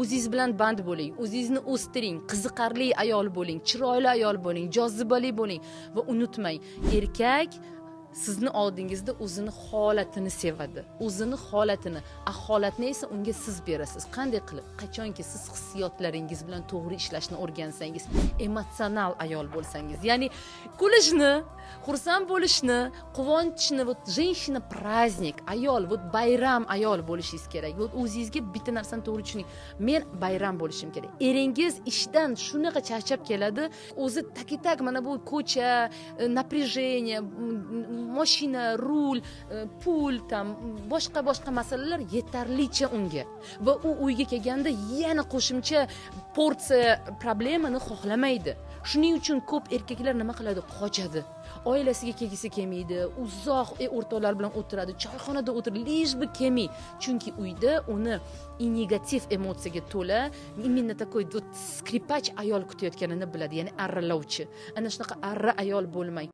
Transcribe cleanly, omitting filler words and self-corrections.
O'zingiz bilan band bo'ling, o'zingizni o'stiring, qiziqarli ayol bo'ling, chiroyli ayol bo'ling, jozibali bo'ling va unutmang, erkak sizni oldingizda o'zini holatini sevadi. O'zini holatini, holatni esa unga siz berasiz. Qanday qilib? Qachonki siz hissiyotlaringiz bilan to'g'ri ishlashni o'rgansangiz, emotsional ayol bo'lsangiz, ya'ni kulishni, xursand bo'lishni, quvonchni, вот женщина праздник, ayol, вот bayram ayol bo'lishingiz kerak. Вот o'zingizga bitta narsani to'g'ri tushuning. Men bayram bo'lishim kerak. Eringiz ishdan shunaqa charchab keladi, o'zi tak mana bu ko'cha, напряжение, mashina, rul, pul, tam boshqa masalalar yetarlicha unga va u uyga kelganda yana qo'shimcha porsiya problemani xohlamaydi. Shuning uchun ko'p erkaklar nima qiladi? Qochadi. Oilasiga kelgisi kelmaydi, uzoq o'rtoqlar bilan o'tiradi, choyxonada o'tiradi, lish bi kelmay. Chunki uyda uni negativ emotsiyaga to'la, именно такой вот skripach ayol kutayotganini biladi, ya'ni arralovchi. Ana shunaqa arra ayol bo'lmang.